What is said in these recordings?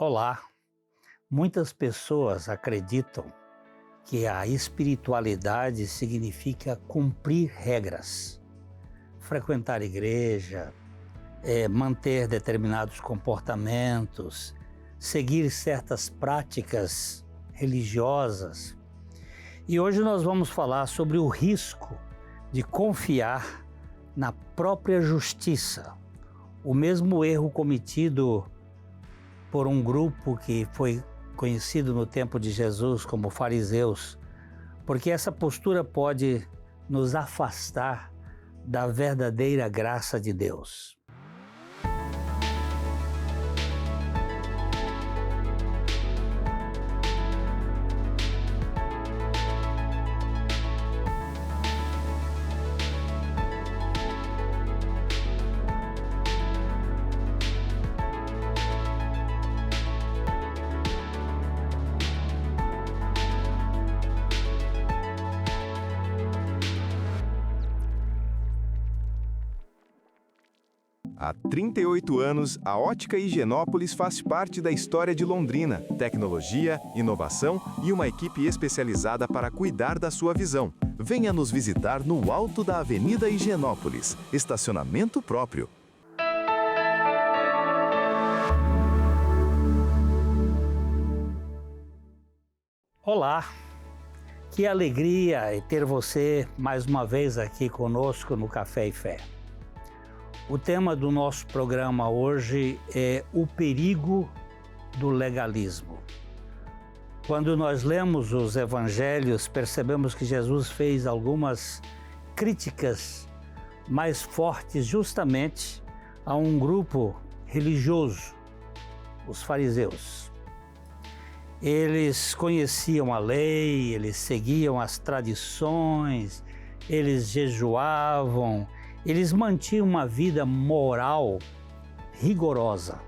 Olá, muitas pessoas acreditam que a espiritualidade significa cumprir regras, frequentar igreja, manter determinados comportamentos, seguir certas práticas religiosas. E hoje nós vamos falar sobre o risco de confiar na própria justiça, o mesmo erro cometido por um grupo que foi conhecido no tempo de Jesus como fariseus, porque essa postura pode nos afastar da verdadeira graça de Deus. Há 38 anos, a Ótica Higienópolis faz parte da história de Londrina. Tecnologia, inovação e uma equipe especializada para cuidar da sua visão. Venha nos visitar no alto da Avenida Higienópolis. Estacionamento próprio. Olá, que alegria ter você mais uma vez aqui conosco no Café e Fé. O tema do nosso programa hoje é o perigo do legalismo. Quando nós lemos os evangelhos, percebemos que Jesus fez algumas críticas mais fortes justamente a um grupo religioso, os fariseus. Eles conheciam a lei, eles seguiam as tradições, eles jejuavam, eles mantinham uma vida moral rigorosa.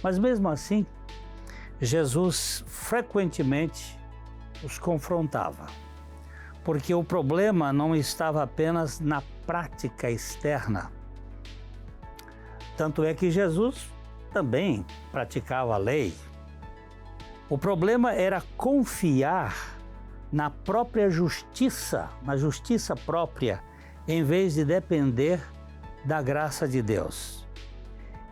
Mas mesmo assim, Jesus frequentemente os confrontava, porque o problema não estava apenas na prática externa. Tanto é que Jesus também praticava a lei. O problema era confiar na própria justiça, na justiça própria, em vez de depender da graça de Deus.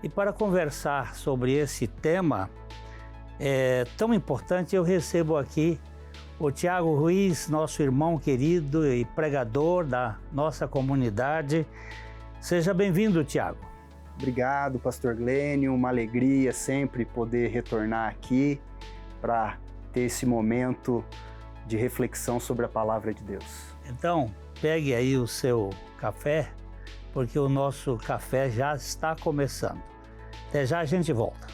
E para conversar sobre esse tema tão importante, eu recebo aqui o Tiago Ruiz, nosso irmão querido e pregador da nossa comunidade. Seja bem-vindo, Tiago. Obrigado, pastor Glênio, uma alegria sempre poder retornar aqui para ter esse momento de reflexão sobre a palavra de Deus. Então, pegue aí o seu café, porque o nosso café já está começando. Até já a gente volta.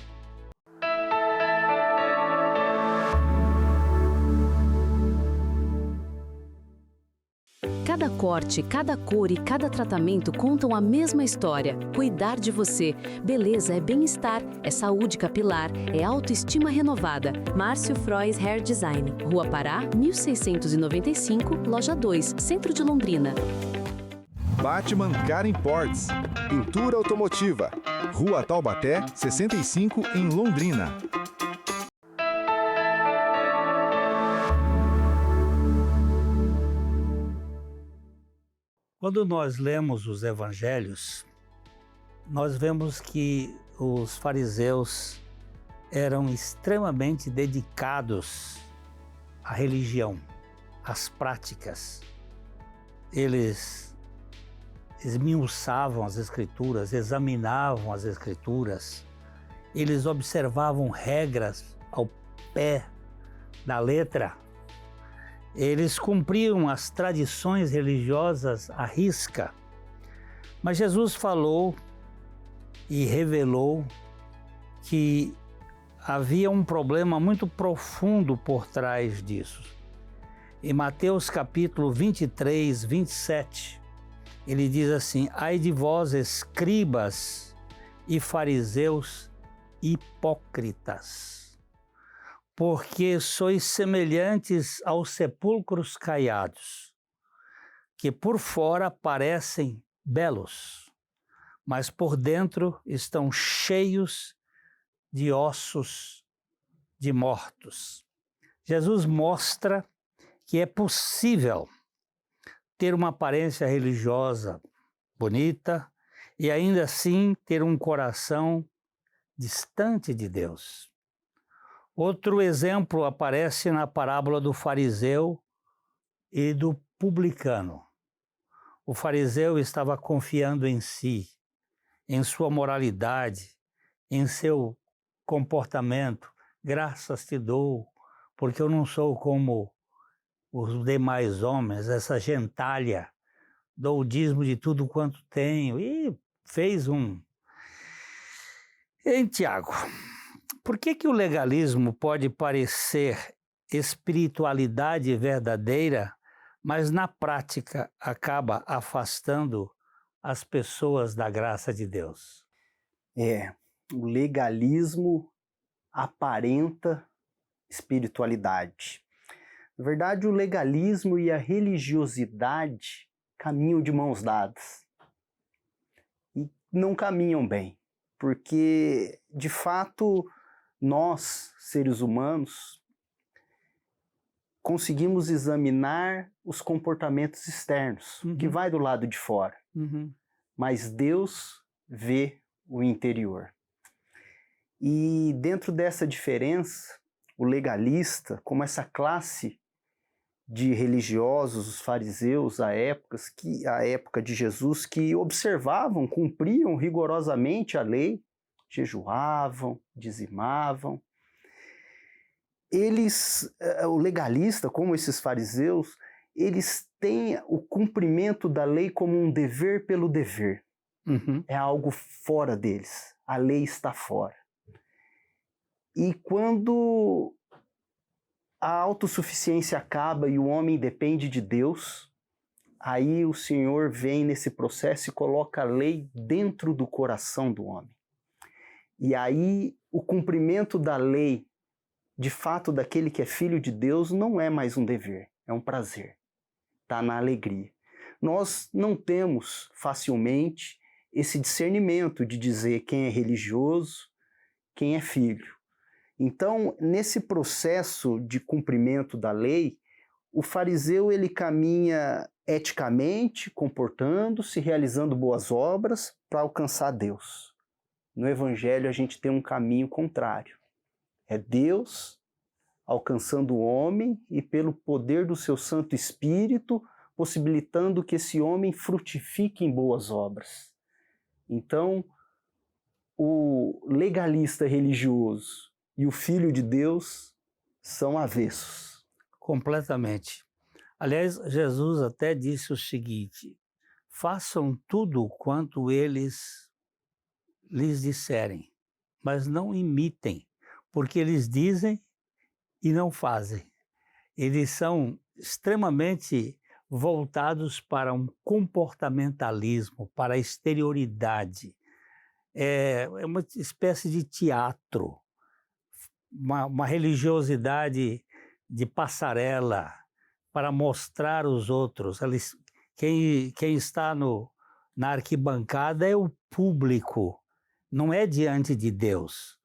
Cada corte, cada cor e cada tratamento contam a mesma história. Cuidar de você. Beleza é bem-estar, é saúde capilar, é autoestima renovada. Márcio Frois Hair Design. Rua Pará, 1695, Loja 2, Centro de Londrina. Batman Car Imports. Pintura automotiva. Rua Taubaté, 65, em Londrina. Quando nós lemos os evangelhos, nós vemos que os fariseus eram extremamente dedicados à religião, às práticas. Eles esmiuçavam as Escrituras, examinavam as Escrituras, eles observavam regras ao pé da letra. Eles cumpriam as tradições religiosas à risca. Mas Jesus falou e revelou que havia um problema muito profundo por trás disso. Em Mateus capítulo 23, 27, ele diz assim: ai de vós, escribas e fariseus hipócritas, porque sois semelhantes aos sepulcros caiados, que por fora parecem belos, mas por dentro estão cheios de ossos de mortos. Jesus mostra que é possível ter uma aparência religiosa bonita e ainda assim ter um coração distante de Deus. Outro exemplo aparece na parábola do fariseu e do publicano. O fariseu estava confiando em si, em sua moralidade, em seu comportamento. Graças te dou, porque eu não sou como os demais homens, essa gentalha, dou o dízimo de tudo quanto tenho. E fez um... Em Tiago, por que o legalismo pode parecer espiritualidade verdadeira, mas na prática acaba afastando as pessoas da graça de Deus? O legalismo aparenta espiritualidade. Na verdade, o legalismo e a religiosidade caminham de mãos dadas. E não caminham bem, porque, de fato, nós, seres humanos, conseguimos examinar os comportamentos externos, que vai do lado de fora. Mas Deus vê o interior. E dentro dessa diferença, o legalista, como essa classe de religiosos, os fariseus, a época de Jesus, que observavam, cumpriam rigorosamente a lei, jejuavam, dizimavam. O legalista, como esses fariseus, eles têm o cumprimento da lei como um dever pelo dever. É algo fora deles. A lei está fora. E quando a autossuficiência acaba e o homem depende de Deus, aí o Senhor vem nesse processo e coloca a lei dentro do coração do homem. E aí o cumprimento da lei, de fato, daquele que é filho de Deus, não é mais um dever, é um prazer. Está na alegria. Nós não temos facilmente esse discernimento de dizer quem é religioso, quem é filho. Então, nesse processo de cumprimento da lei, o fariseu ele caminha eticamente, comportando-se, realizando boas obras para alcançar Deus. No Evangelho a gente tem um caminho contrário. É Deus alcançando o homem e pelo poder do seu Santo Espírito, possibilitando que esse homem frutifique em boas obras. Então, o legalista religioso e o Filho de Deus são avessos. Completamente. Aliás, Jesus até disse o seguinte: façam tudo quanto eles lhes disserem, mas não imitem, porque eles dizem e não fazem. Eles são extremamente voltados para um comportamentalismo, para a exterioridade. É uma espécie de teatro, uma religiosidade de passarela para mostrar aos outros. Quem está na arquibancada é o público, não é diante de Deus.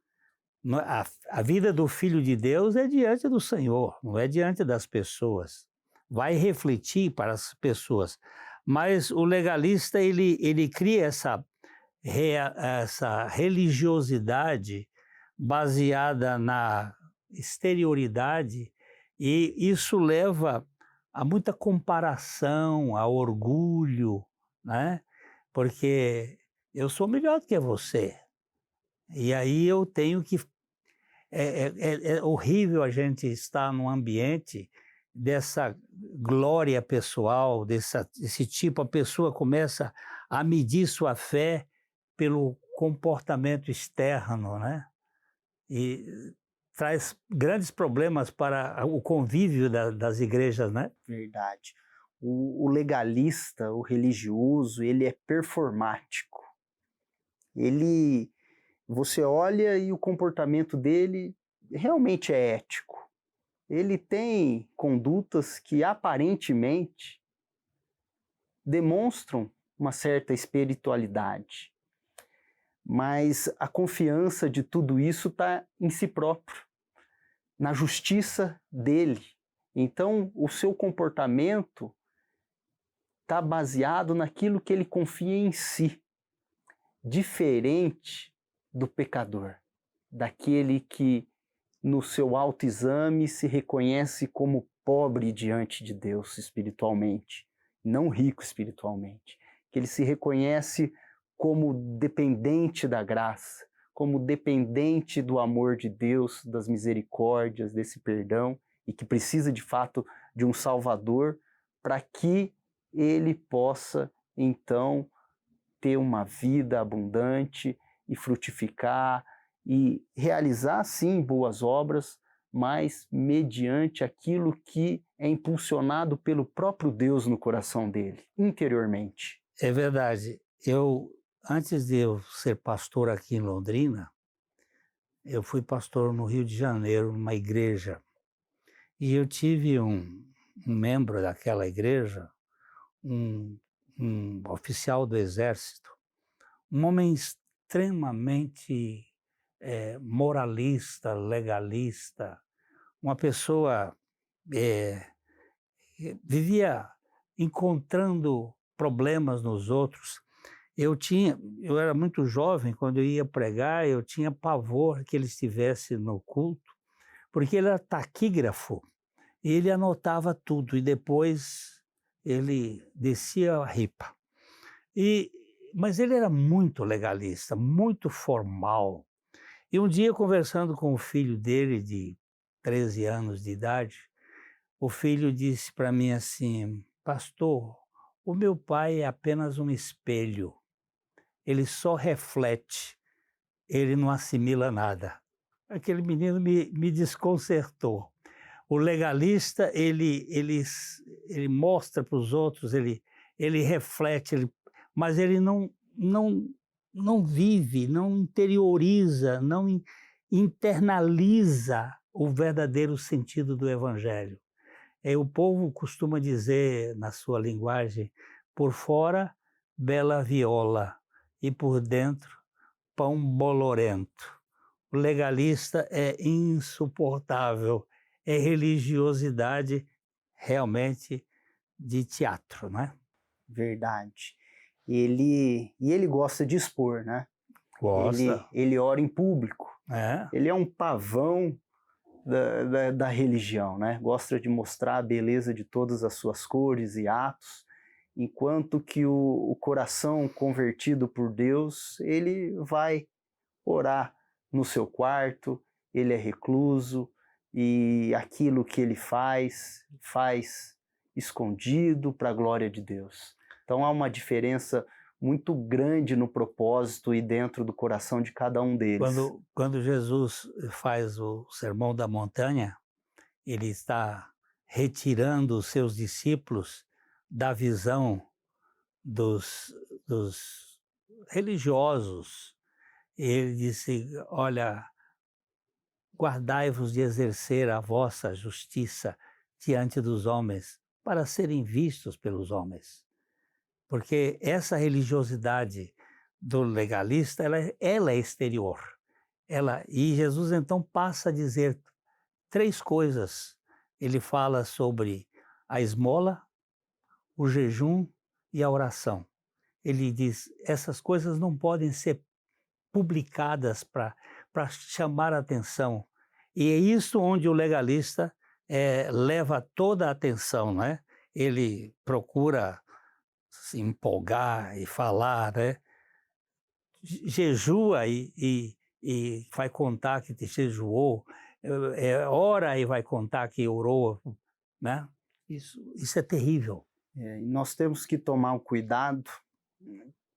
A vida do Filho de Deus é diante do Senhor, não é diante das pessoas. Vai refletir para as pessoas. Mas o legalista, ele cria essa religiosidade baseada na exterioridade, e isso leva a muita comparação, a orgulho, né? Porque eu sou melhor do que você. E aí eu tenho que... É horrível a gente estar num ambiente dessa glória pessoal, desse tipo. A pessoa começa a medir sua fé pelo comportamento externo, né? E traz grandes problemas para o convívio das igrejas, né? Verdade. O legalista, o religioso, ele é performático. Você olha e o comportamento dele realmente é ético. Ele tem condutas que aparentemente demonstram uma certa espiritualidade. Mas a confiança de tudo isso está em si próprio. na justiça dele. Então, o seu comportamento está baseado naquilo que ele confia em si, diferente do pecador, daquele que no seu autoexame se reconhece como pobre diante de Deus espiritualmente, não rico espiritualmente, que ele se reconhece como dependente da graça, como dependente do amor de Deus, das misericórdias, desse perdão, e que precisa de fato de um Salvador para que ele possa então ter uma vida abundante e frutificar e realizar sim boas obras, mas mediante aquilo que é impulsionado pelo próprio Deus no coração dele, interiormente. É verdade. Antes de eu ser pastor aqui em Londrina, eu fui pastor no Rio de Janeiro, numa igreja. E eu tive um membro daquela igreja, um oficial do Exército, um homem extremamente moralista, legalista, uma pessoa vivia encontrando problemas nos outros. Eu era muito jovem, quando eu ia pregar, eu tinha pavor que ele estivesse no culto, porque ele era taquígrafo e ele anotava tudo e depois ele descia a ripa. Mas ele era muito legalista, muito formal. E um dia, conversando com o filho dele, de 13 anos de idade, o filho disse para mim assim: pastor, o meu pai é apenas um espelho, ele só reflete, ele não assimila nada. Aquele menino me desconcertou. O legalista, ele mostra para os outros, ele reflete, mas ele não vive, não interioriza, não internaliza o verdadeiro sentido do Evangelho. O povo costuma dizer, na sua linguagem, por fora, bela viola, e por dentro, pão bolorento. O legalista é insuportável, é religiosidade realmente de teatro, né? Verdade. E ele gosta de expor, né? Gosta. Ele ora em público. É. Ele é um pavão da religião, né? Gosta de mostrar a beleza de todas as suas cores e atos, enquanto que o coração convertido por Deus, ele vai orar no seu quarto, ele é recluso, e aquilo que ele faz escondido para a glória de Deus. Então há uma diferença muito grande no propósito e dentro do coração de cada um deles. Quando Jesus faz o Sermão da Montanha, ele está retirando os seus discípulos da visão dos religiosos. Ele disse: olha, guardai-vos de exercer a vossa justiça diante dos homens, para serem vistos pelos homens. Porque essa religiosidade do legalista, ela é exterior. E Jesus então passa a dizer 3 coisas. Ele fala sobre a esmola, o jejum e a oração. Ele diz, essas coisas não podem ser publicadas para chamar a atenção. E é isso onde o legalista leva toda a atenção, né? Ele procura se empolgar e falar, né? Jejua e vai contar que te jejuou, ora e vai contar que orou, né? Isso é terrível. E nós temos que tomar um cuidado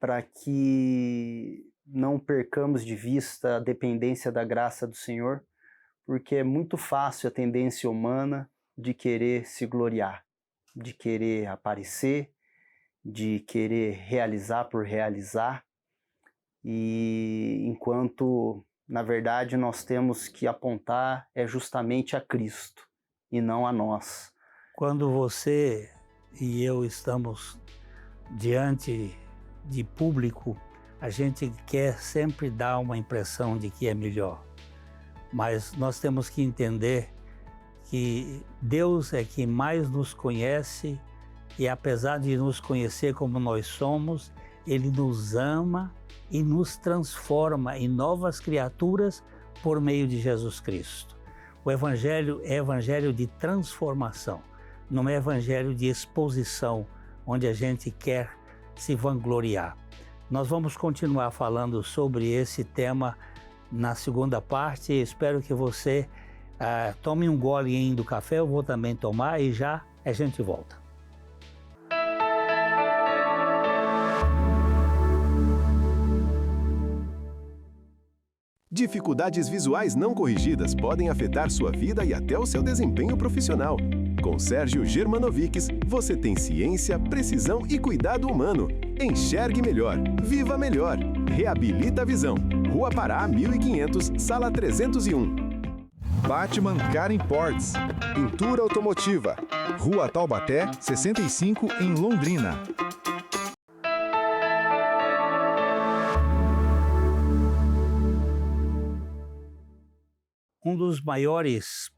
para que não percamos de vista a dependência da graça do Senhor, porque é muito fácil a tendência humana de querer se gloriar, de querer aparecer, de querer realizar por realizar, e enquanto, na verdade, nós temos que apontar justamente a Cristo e não a nós. Quando você e eu estamos diante de público, a gente quer sempre dar uma impressão de que é melhor. Mas nós temos que entender que Deus é quem mais nos conhece e apesar de nos conhecer como nós somos, Ele nos ama e nos transforma em novas criaturas por meio de Jesus Cristo. O Evangelho é evangelho de transformação, não é evangelho de exposição, onde a gente quer se vangloriar. Nós vamos continuar falando sobre esse tema na segunda parte. Espero que você tome um golinho do café, eu vou também tomar e já a gente volta. Dificuldades visuais não corrigidas podem afetar sua vida e até o seu desempenho profissional. Com Sérgio Germanovics, você tem ciência, precisão e cuidado humano. Enxergue melhor, viva melhor. Reabilita a visão. Rua Pará, 1500, sala 301. Batman Car Imports. Pintura automotiva. Rua Taubaté, 65, em Londrina. Um dos maiores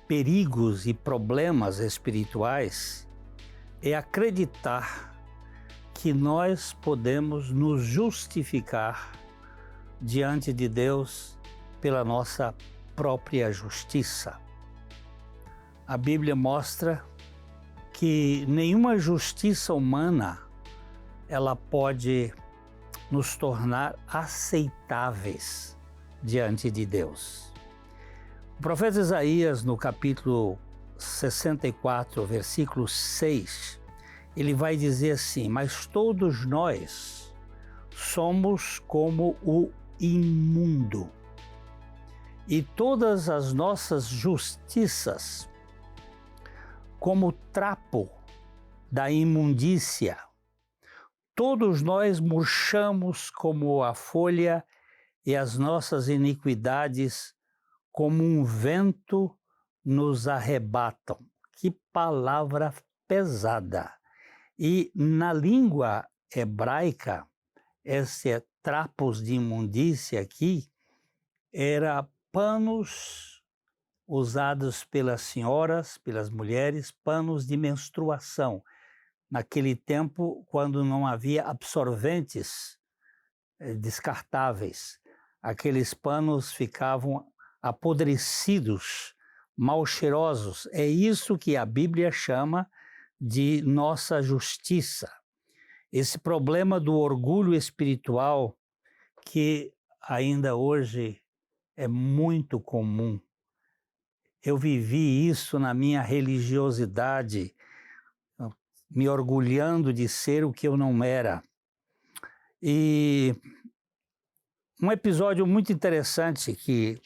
perigos e problemas espirituais é acreditar que nós podemos nos justificar diante de Deus pela nossa própria justiça. A Bíblia mostra que nenhuma justiça humana ela pode nos tornar aceitáveis diante de Deus. O profeta Isaías, no capítulo 64, versículo 6, ele vai dizer assim: mas todos nós somos como o imundo, e todas as nossas justiças como trapo da imundícia. Todos nós murchamos como a folha, e as nossas iniquidades como um vento nos arrebatam. Que palavra pesada! E na língua hebraica, esse trapos de imundícia aqui era panos usados pelas senhoras, pelas mulheres, panos de menstruação. Naquele tempo, quando não havia absorventes descartáveis, aqueles panos ficavam apodrecidos, mal cheirosos. É isso que a Bíblia chama de nossa justiça. Esse problema do orgulho espiritual que ainda hoje é muito comum. Eu vivi isso na minha religiosidade, me orgulhando de ser o que eu não era. E um episódio muito interessante que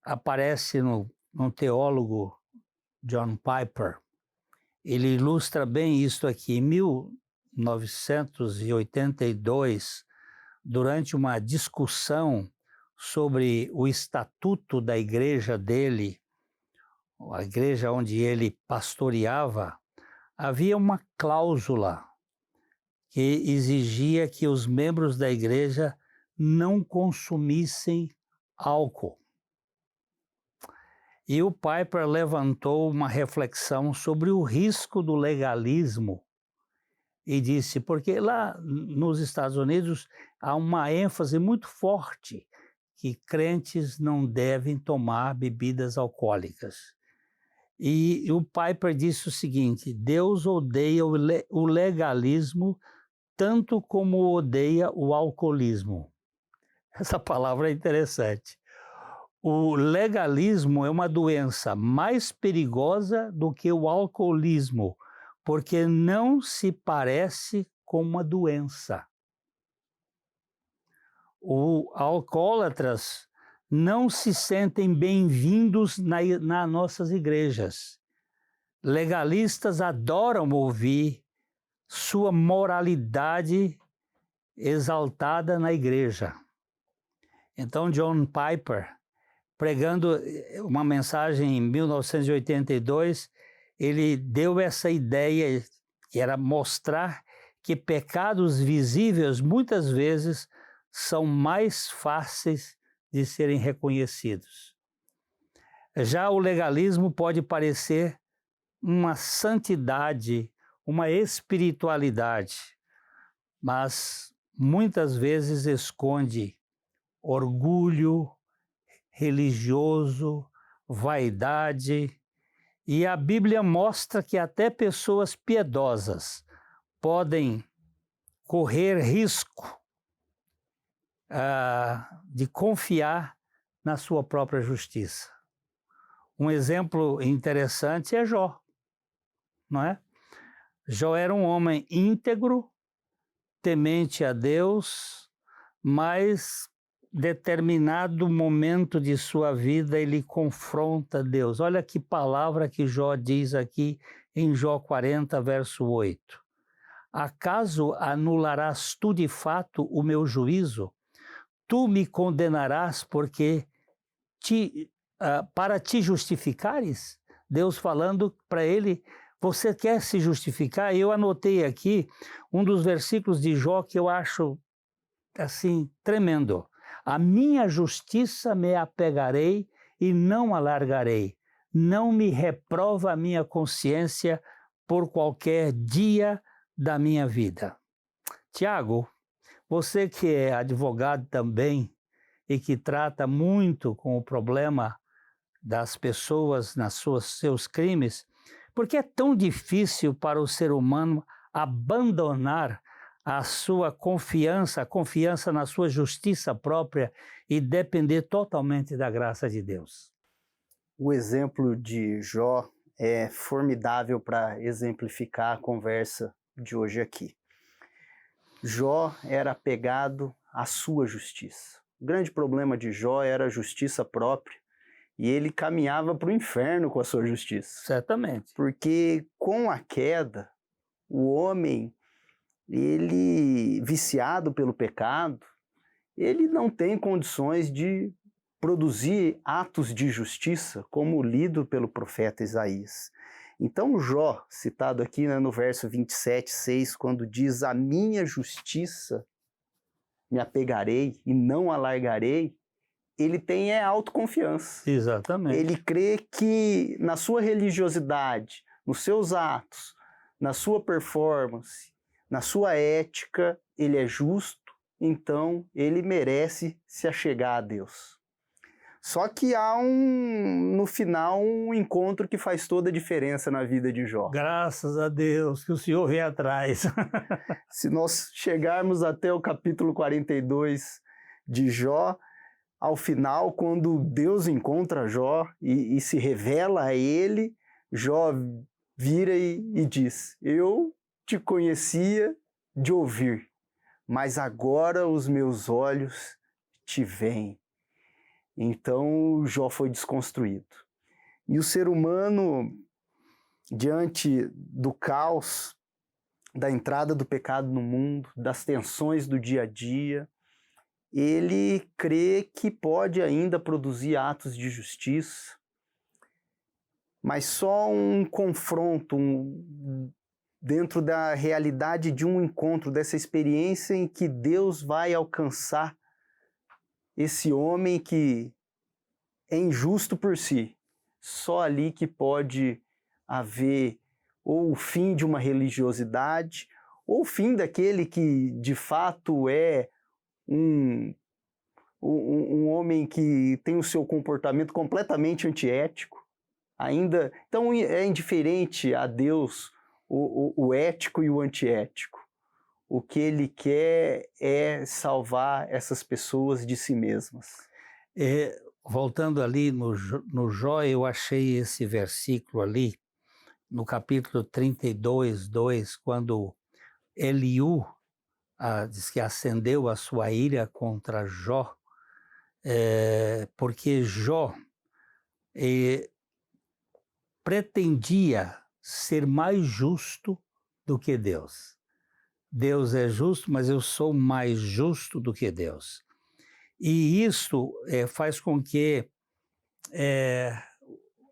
aparece no teólogo John Piper, ele ilustra bem isso aqui. Em 1982, durante uma discussão sobre o estatuto da igreja dele, a igreja onde ele pastoreava, havia uma cláusula que exigia que os membros da igreja não consumissem álcool. E o Piper levantou uma reflexão sobre o risco do legalismo e disse, porque lá nos Estados Unidos há uma ênfase muito forte que crentes não devem tomar bebidas alcoólicas. E o Piper disse o seguinte: Deus odeia o legalismo tanto como odeia o alcoolismo. Essa palavra é interessante. O legalismo é uma doença mais perigosa do que o alcoolismo, porque não se parece com uma doença. Os alcoólatras não se sentem bem-vindos nas nossas igrejas. Legalistas adoram ouvir sua moralidade exaltada na igreja. Então, John Piper, pregando uma mensagem em 1982, ele deu essa ideia, que era mostrar que pecados visíveis muitas vezes são mais fáceis de serem reconhecidos. Já o legalismo pode parecer uma santidade, uma espiritualidade, mas muitas vezes esconde orgulho religioso, vaidade, e a Bíblia mostra que até pessoas piedosas podem correr risco de confiar na sua própria justiça. Um exemplo interessante é Jó, não é? Jó era um homem íntegro, temente a Deus, mas determinado momento de sua vida ele confronta Deus. Olha que palavra que Jó diz aqui em Jó 40, verso 8. Acaso anularás tu de fato o meu juízo? Tu me condenarás porque para te justificares? Deus falando para ele, você quer se justificar? Eu anotei aqui um dos versículos de Jó que eu acho assim tremendo. A minha justiça me apegarei e não alargarei. Não me reprova a minha consciência por qualquer dia da minha vida. Tiago, você que é advogado também e que trata muito com o problema das pessoas seus crimes, por que é tão difícil para o ser humano abandonar a sua confiança, a confiança na sua justiça própria e depender totalmente da graça de Deus? O exemplo de Jó é formidável para exemplificar a conversa de hoje aqui. Jó era apegado à sua justiça. O grande problema de Jó era a justiça própria e ele caminhava para o inferno com a sua justiça. Certamente. Porque com a queda, o homem, ele viciado pelo pecado, ele não tem condições de produzir atos de justiça, como lido pelo profeta Isaías. Então Jó, citado aqui no verso 27, 6, quando diz: a minha justiça me apegarei e não alargarei, ele tem autoconfiança. Exatamente. Ele crê que na sua religiosidade, nos seus atos, na sua performance, na sua ética, ele é justo, então ele merece se achegar a Deus. Só que há no final um encontro que faz toda a diferença na vida de Jó. Graças a Deus que o Senhor vem atrás. Se nós chegarmos até o capítulo 42 de Jó, ao final, quando Deus encontra Jó e se revela a ele, Jó vira e diz: eu te conhecia de ouvir, mas agora os meus olhos te veem. Então Jó foi desconstruído. E o ser humano, diante do caos, da entrada do pecado no mundo, das tensões do dia a dia, ele crê que pode ainda produzir atos de justiça, mas só um confronto, dentro da realidade de um encontro, dessa experiência em que Deus vai alcançar esse homem que é injusto por si. Só ali que pode haver ou o fim de uma religiosidade, ou o fim daquele que de fato é um homem que tem o seu comportamento completamente antiético. Então é indiferente a Deus o ético e o antiético. O que ele quer é salvar essas pessoas de si mesmas. Voltando ali no Jó, eu achei esse versículo ali, no capítulo 32, 2, quando Eliú diz que acendeu a sua ira contra Jó, porque Jó pretendia ser mais justo do que Deus. Deus é justo, mas eu sou mais justo do que Deus. E isso faz com que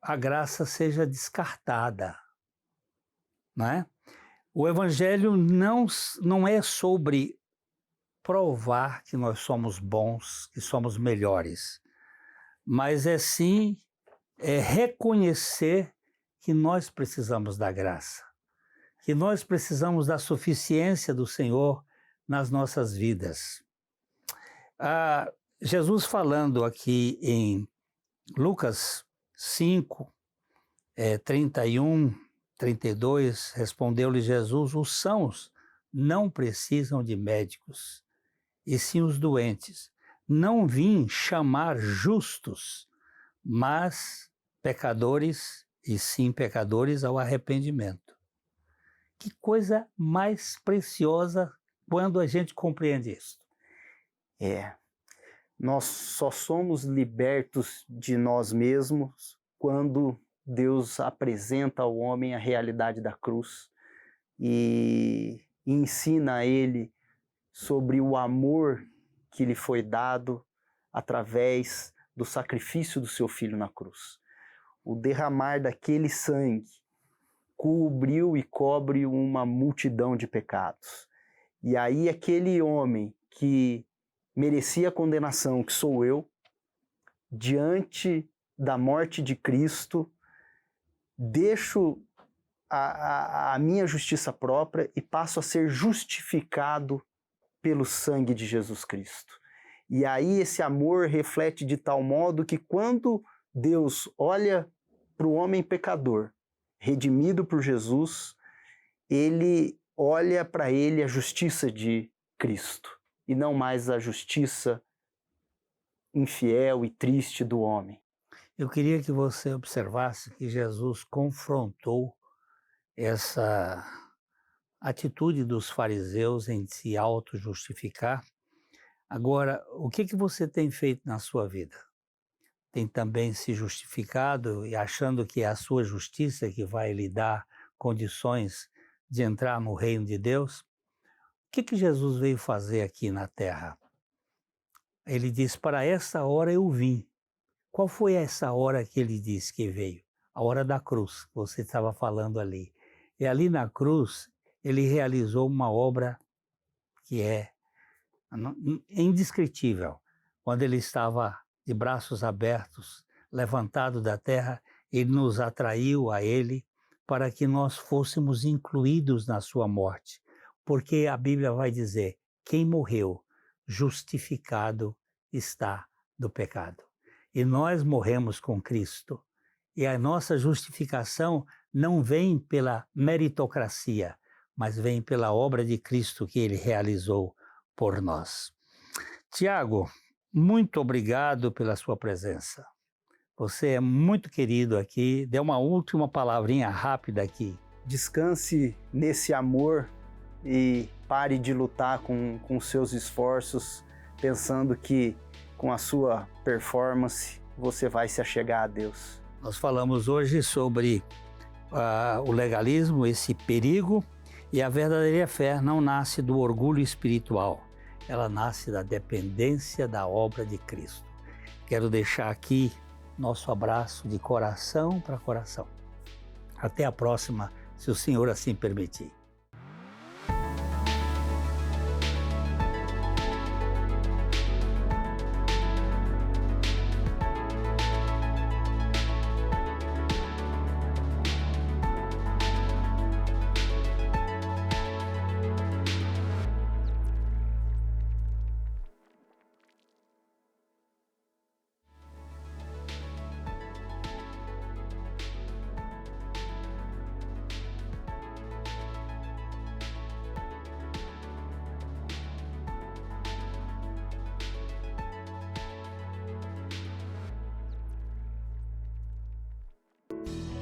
a graça seja descartada, não é? O Evangelho não é sobre provar que nós somos bons, que somos melhores, mas é sim é reconhecer que nós precisamos da graça, que nós precisamos da suficiência do Senhor nas nossas vidas. Jesus falando aqui em Lucas 5, 31, 32, respondeu-lhe Jesus: os sãos não precisam de médicos, e sim os doentes. Não vim chamar justos, mas pecadores, e sim pecadores ao arrependimento. Que coisa mais preciosa quando a gente compreende isso. Nós só somos libertos de nós mesmos quando Deus apresenta ao homem a realidade da cruz e ensina a ele sobre o amor que lhe foi dado através do sacrifício do seu filho na cruz. O derramar daquele sangue cobriu e cobre uma multidão de pecados. E aí aquele homem que merecia a condenação, que sou eu, diante da morte de Cristo, deixo a minha justiça própria e passo a ser justificado pelo sangue de Jesus Cristo. E aí esse amor reflete de tal modo que quando Deus olha para o homem pecador, redimido por Jesus, ele olha para ele a justiça de Cristo e não mais a justiça infiel e triste do homem. Eu queria que você observasse que Jesus confrontou essa atitude dos fariseus em se auto-justificar. Agora, o que você tem feito na sua vida? Tem também se justificado e achando que é a sua justiça que vai lhe dar condições de entrar no reino de Deus? O que Jesus veio fazer aqui na terra? Ele diz: para essa hora eu vim. Qual foi essa hora que ele disse que veio? A hora da cruz, que você estava falando ali. E ali na cruz, ele realizou uma obra que é indescritível. Quando ele estava de braços abertos, levantado da terra, ele nos atraiu a ele para que nós fôssemos incluídos na sua morte. Porque a Bíblia vai dizer: quem morreu, justificado está do pecado. E nós morremos com Cristo. E a nossa justificação não vem pela meritocracia, mas vem pela obra de Cristo que ele realizou por nós. Tiago, muito obrigado pela sua presença. Você é muito querido aqui. Dê uma última palavrinha rápida aqui. Descanse nesse amor e pare de lutar com seus esforços, pensando que com a sua performance você vai se achegar a Deus. Nós falamos hoje sobre o legalismo, esse perigo, e a verdadeira fé não nasce do orgulho espiritual, ela nasce da dependência da obra de Cristo. Quero deixar aqui nosso abraço de coração para coração. Até a próxima, se o Senhor assim permitir.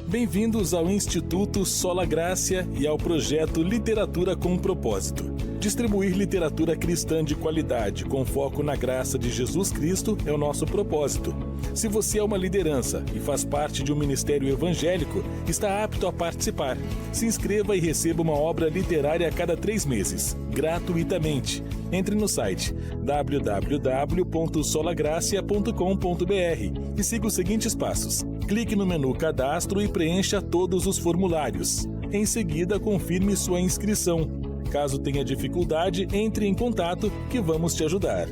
Bem-vindos ao Instituto Sola Gracia e ao projeto Literatura com Propósito. Distribuir literatura cristã de qualidade com foco na graça de Jesus Cristo é o nosso propósito. Se você é uma liderança e faz parte de um ministério evangélico, está apto a participar. Se inscreva e receba uma obra literária a cada 3 meses, gratuitamente. Entre no site www.solagracia.com.br e siga os seguintes passos. Clique no menu Cadastro e preencha todos os formulários. Em seguida, confirme sua inscrição. Caso tenha dificuldade, entre em contato que vamos te ajudar.